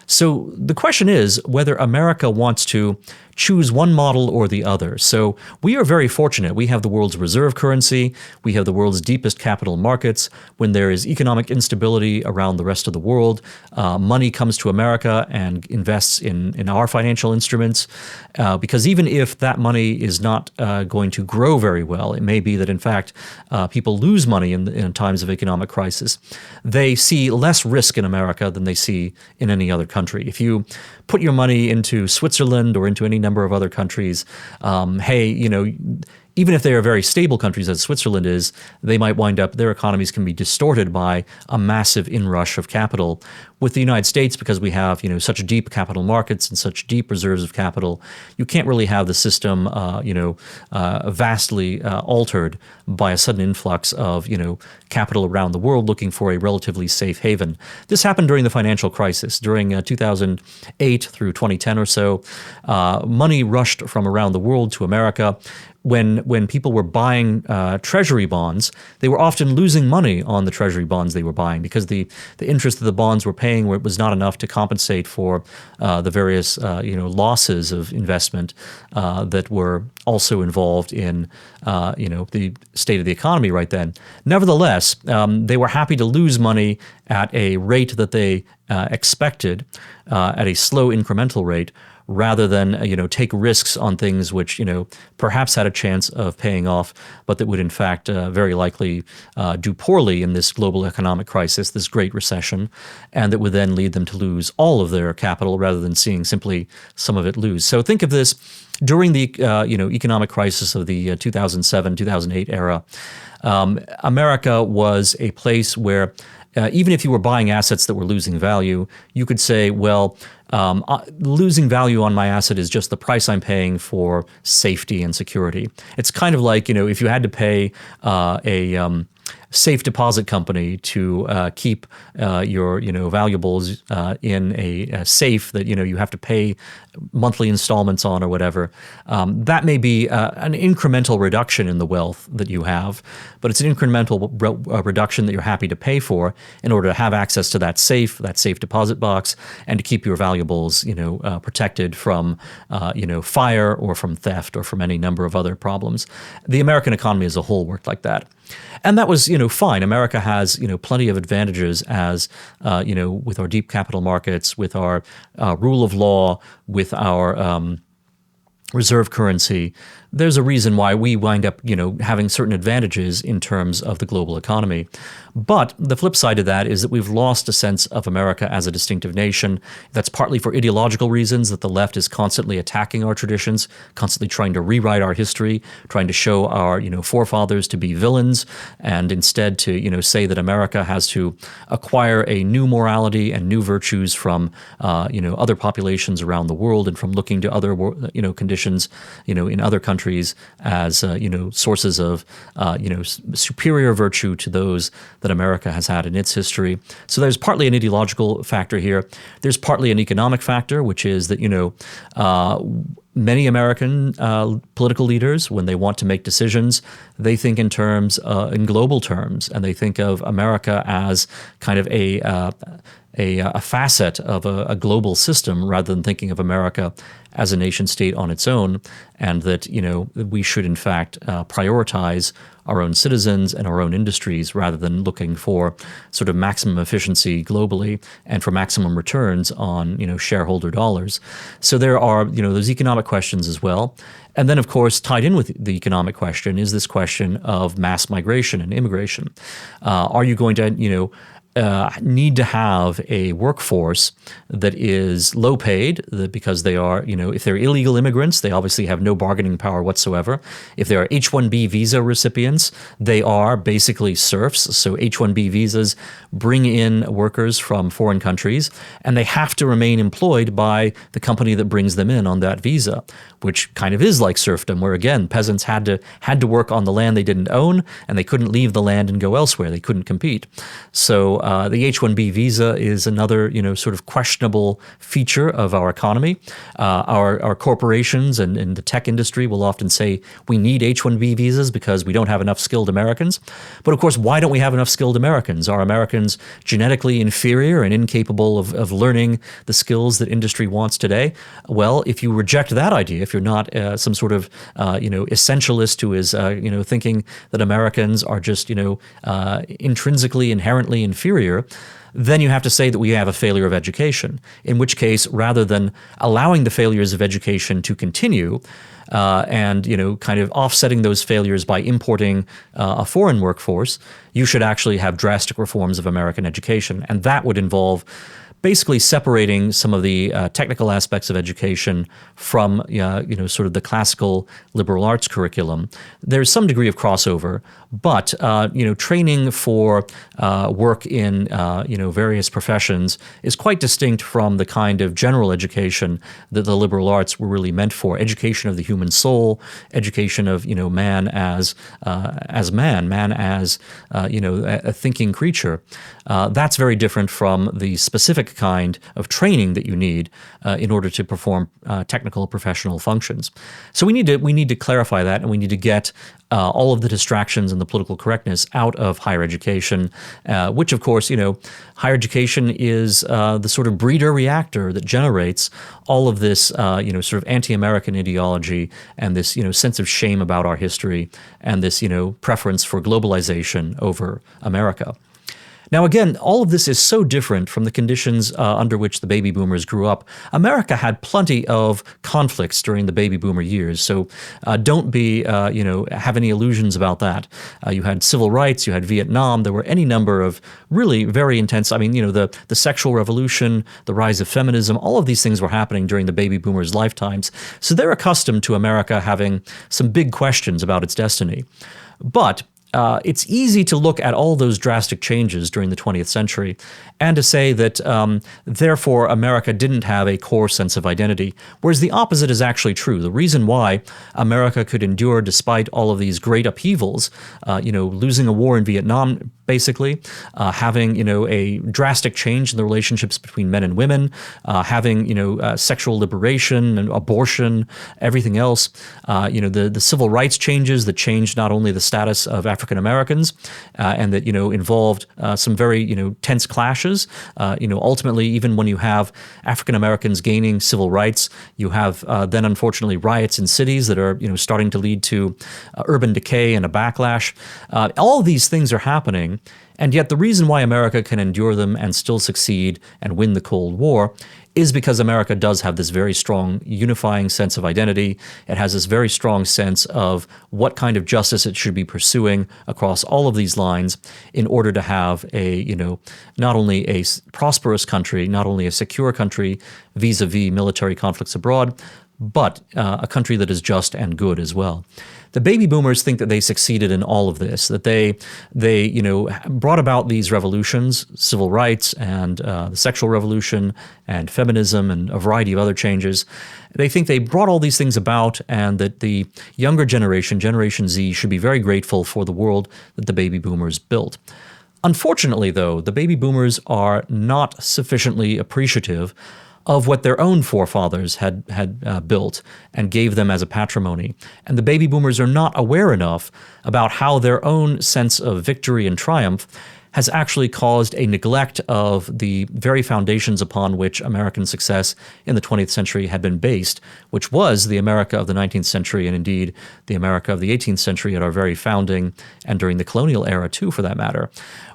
So the question is whether America wants to choose one model or the other. So we are very fortunate. We have the world's reserve currency. We have the world's deepest capital markets. When there is economic instability around the rest of the world, money comes to America and invests in our financial instruments. Because even if that money is not going to grow very well, it may be that, in fact, people lose money in times of economic crisis. They see less risk in America than they see in any other country. If you put your money into Switzerland or into any number of other countries, even if they are very stable countries, as Switzerland is, they might wind up, their economies can be distorted by a massive inrush of capital. With the United States, because we have such deep capital markets and such deep reserves of capital, you can't really have the system vastly altered by a sudden influx of capital around the world looking for a relatively safe haven. This happened during the financial crisis. During 2008 through 2010 or so, money rushed from around the world to America. When people were buying treasury bonds, they were often losing money on the treasury bonds they were buying because the interest that the bonds were paying was not enough to compensate for the various losses of investment that were also involved in the state of the economy right then. Nevertheless, they were happy to lose money at a rate that they expected, at a slow incremental rate, rather than take risks on things which perhaps had a chance of paying off, but that would in fact very likely do poorly in this global economic crisis, this great recession, and that would then lead them to lose all of their capital rather than seeing simply some of it lose. So think of this during the economic crisis of the 2007-2008 era. America was a place where even if you were buying assets that were losing value, you could say, well, losing value on my asset is just the price I'm paying for safety and security. It's kind of like, if you had to pay a safe deposit company to keep your valuables in a safe that you have to pay monthly installments on or whatever. That may be an incremental reduction in the wealth that you have, but it's an incremental reduction that you're happy to pay for in order to have access to that safe deposit box and to keep your valuables protected from fire or from theft or from any number of other problems. The American economy as a whole worked like that. And that was, fine. America has, plenty of advantages as, with our deep capital markets, with our rule of law, with our reserve currency. There's a reason why we wind up, having certain advantages in terms of the global economy. But the flip side of that is that we've lost a sense of America as a distinctive nation. That's partly for ideological reasons, that the left is constantly attacking our traditions, constantly trying to rewrite our history, trying to show our, forefathers to be villains, and instead to, say that America has to acquire a new morality and new virtues from, other populations around the world and from looking to other, conditions, in other countries as, sources of, superior virtue to those that America has had in its history. So there's partly an ideological factor here. There's partly an economic factor, which is that, many American political leaders, when they want to make decisions, they think in terms, in global terms, and they think of America as kind of a facet of a global system rather than thinking of America as a nation state on its own, and that we should in fact prioritize our own citizens and our own industries rather than looking for sort of maximum efficiency globally and for maximum returns on shareholder dollars. So there are those economic questions as well. And then, of course, tied in with the economic question is this question of mass migration and immigration. Are you going to need to have a workforce that is low paid, because they are, if they're illegal immigrants, they obviously have no bargaining power whatsoever. If they are H-1B visa recipients, they are basically serfs. So H-1B visas bring in workers from foreign countries, and they have to remain employed by the company that brings them in on that visa. which kind of is like serfdom, where again peasants had to work on the land they didn't own, and they couldn't leave the land and go elsewhere. They couldn't compete. So the H-1B visa is another sort of questionable feature of our economy. Our corporations and the tech industry will often say we need H-1B visas because we don't have enough skilled Americans. But of course, why don't we have enough skilled Americans? Are Americans genetically inferior and incapable of learning the skills that industry wants today? Well, if you reject that idea, if you're not some sort of essentialist who is thinking that Americans are just intrinsically, inherently inferior, then you have to say that we have a failure of education, in which case, rather than allowing the failures of education to continue and kind of offsetting those failures by importing a foreign workforce, you should actually have drastic reforms of American education. And that would involve basically separating some of the technical aspects of education from sort of the classical liberal arts curriculum. There's some degree of crossover, but training for work in various professions is quite distinct from the kind of general education that the liberal arts were really meant for. Education of the human soul, education of man as man as a thinking creature. That's very different from the specific kind of training that you need in order to perform technical professional functions. So we need to clarify that, and we need to get all of the distractions and the political correctness out of higher education, which of course, higher education is the sort of breeder reactor that generates all of this, sort of anti-American ideology and this, sense of shame about our history and this, preference for globalization over America. Now, again, all of this is so different from the conditions under which the baby boomers grew up. America had plenty of conflicts during the baby boomer years, so don't have any illusions about that. You had civil rights, you had Vietnam, there were any number of really very intense, the sexual revolution, the rise of feminism, all of these things were happening during the baby boomers' lifetimes. So they're accustomed to America having some big questions about its destiny. But it's easy to look at all those drastic changes during the 20th century and to say that, therefore, America didn't have a core sense of identity, whereas the opposite is actually true. The reason why America could endure despite all of these great upheavals, losing a war in Vietnam, basically, having, a drastic change in the relationships between men and women, having, sexual liberation and abortion, everything else, the civil rights changes that changed not only the status of African Americans and that, involved some very, tense clashes. Ultimately, even when you have African Americans gaining civil rights, you have then, unfortunately, riots in cities that are, starting to lead to urban decay and a backlash. All of these things are happening. And yet the reason why America can endure them and still succeed and win the Cold War is because America does have this very strong unifying sense of identity. It has this very strong sense of what kind of justice it should be pursuing across all of these lines in order to have not only a prosperous country, not only a secure country vis-a-vis military conflicts abroad, but a country that is just and good as well. The baby boomers think that they succeeded in all of this, that they brought about these revolutions, civil rights and the sexual revolution and feminism and a variety of other changes. They think they brought all these things about and that the younger generation, Generation Z, should be very grateful for the world that the baby boomers built. Unfortunately, though, the baby boomers are not sufficiently appreciative of what their own forefathers had built and gave them as a patrimony. And the baby boomers are not aware enough about how their own sense of victory and triumph has actually caused a neglect of the very foundations upon which American success in the 20th century had been based, which was the America of the 19th century and indeed the America of the 18th century at our very founding and during the colonial era too, for that matter.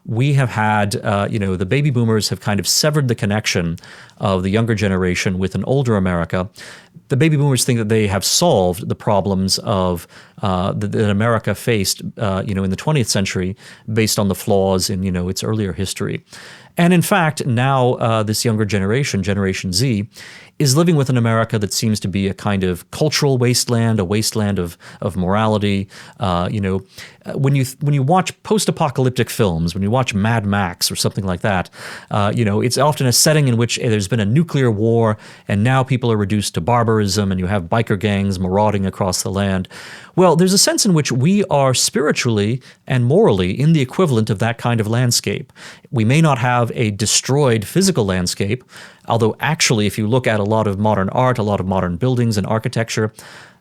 We have had, the baby boomers have kind of severed the connection of the younger generation with an older America. The baby boomers think that they have solved the problems of that America faced, in the 20th century based on the flaws in, its earlier history. And in fact, now this younger generation, Generation Z, is living with an America that seems to be a kind of cultural wasteland, a wasteland of morality. When you watch post-apocalyptic films, when you watch Mad Max or something like that, it's often a setting in which there's been a nuclear war, and now people are reduced to barbarism, and you have biker gangs marauding across the land. Well, there's a sense in which we are spiritually and morally in the equivalent of that kind of landscape. We may not have a destroyed physical landscape, although actually if you look at a lot of modern art, a lot of modern buildings and architecture,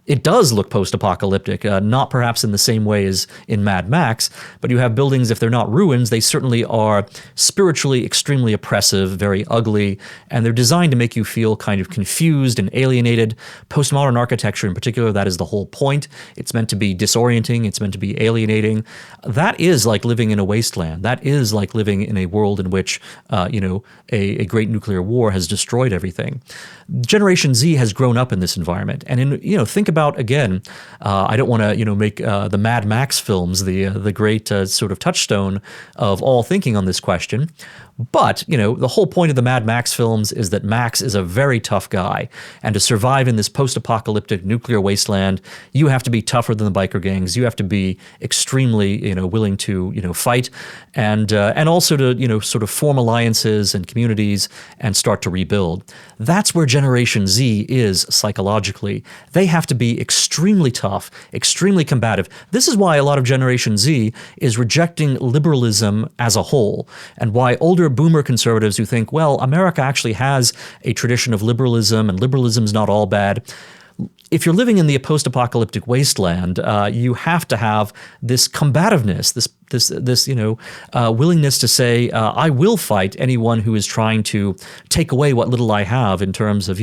it does look post-apocalyptic, not perhaps in the same way as in Mad Max, but you have buildings, if they're not ruins, they certainly are spiritually extremely oppressive, very ugly, and they're designed to make you feel kind of confused and alienated. Postmodern architecture in particular, that is the whole point. It's meant to be disorienting, it's meant to be alienating. That is like living in a wasteland. That is like living in a world in which, a great nuclear war has destroyed everything. Generation Z has grown up in this environment, and think about again. I don't want to make the Mad Max films the great sort of touchstone of all thinking on this question. But, the whole point of the Mad Max films is that Max is a very tough guy. And to survive in this post-apocalyptic nuclear wasteland, you have to be tougher than the biker gangs. You have to be extremely, willing to, fight and also to, sort of form alliances and communities and start to rebuild. That's where Generation Z is psychologically. They have to be extremely tough, extremely combative. This is why a lot of Generation Z is rejecting liberalism as a whole, and why older boomer conservatives who think, well, America actually has a tradition of liberalism and liberalism's not all bad. If you're living in the post-apocalyptic wasteland, you have to have this combativeness, this willingness to say, I will fight anyone who is trying to take away what little I have in terms of,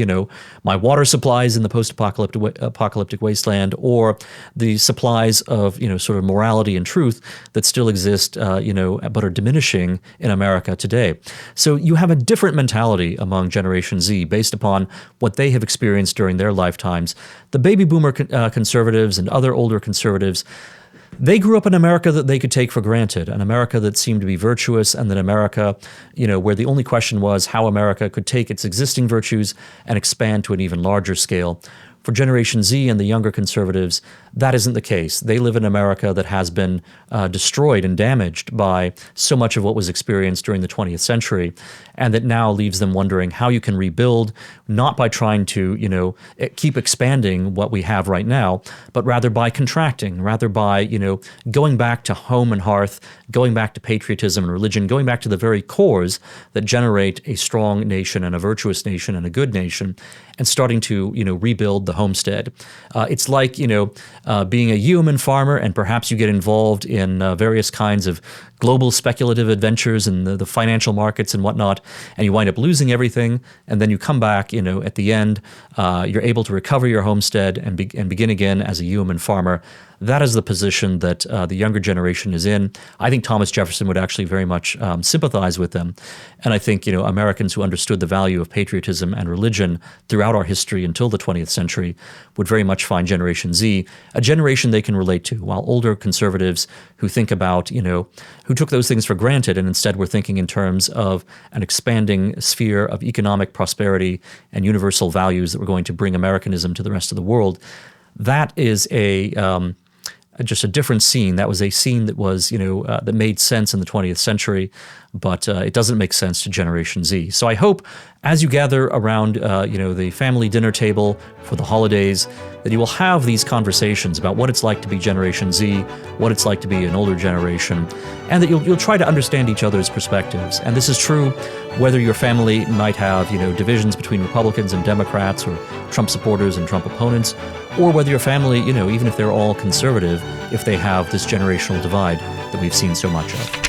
my water supplies in the post-apocalyptic wasteland, or the supplies of, sort of morality and truth that still exist, but are diminishing in America today. So you have a different mentality among Generation Z based upon what they have experienced during their lifetimes. The baby boomer conservatives and other older conservatives, they grew up in America that they could take for granted, an America that seemed to be virtuous, and that America, where the only question was how America could take its existing virtues and expand to an even larger scale. For Generation Z and the younger conservatives, that isn't the case. They live in America that has been destroyed and damaged by so much of what was experienced during the 20th century, and that now leaves them wondering how you can rebuild, not by trying to, keep expanding what we have right now, but rather by contracting, rather by, going back to home and hearth, going back to patriotism and religion, going back to the very cores that generate a strong nation and a virtuous nation and a good nation, and starting to, rebuild the homestead. It's like, being a human farmer, and perhaps you get involved in various kinds of global speculative adventures in the financial markets and whatnot, and you wind up losing everything, and then you come back, at the end, you're able to recover your homestead and begin again as a human farmer. That is the position that the younger generation is in. I think Thomas Jefferson would actually very much sympathize with them. And I think, Americans who understood the value of patriotism and religion throughout our history until the 20th century would very much find Generation Z a generation they can relate to, while older conservatives who think about, who took those things for granted and instead were thinking in terms of an expanding sphere of economic prosperity and universal values that were going to bring Americanism to the rest of the world. That is just a different scene. That was a scene that was, that made sense in the 20th century, but it doesn't make sense to Generation Z. So I hope as you gather around, the family dinner table for the holidays, that you will have these conversations about what it's like to be Generation Z, what it's like to be an older generation, and that you'll try to understand each other's perspectives. And this is true whether your family might have, divisions between Republicans and Democrats, or Trump supporters and Trump opponents, or whether your family, even if they're all conservative, if they have this generational divide that we've seen so much of.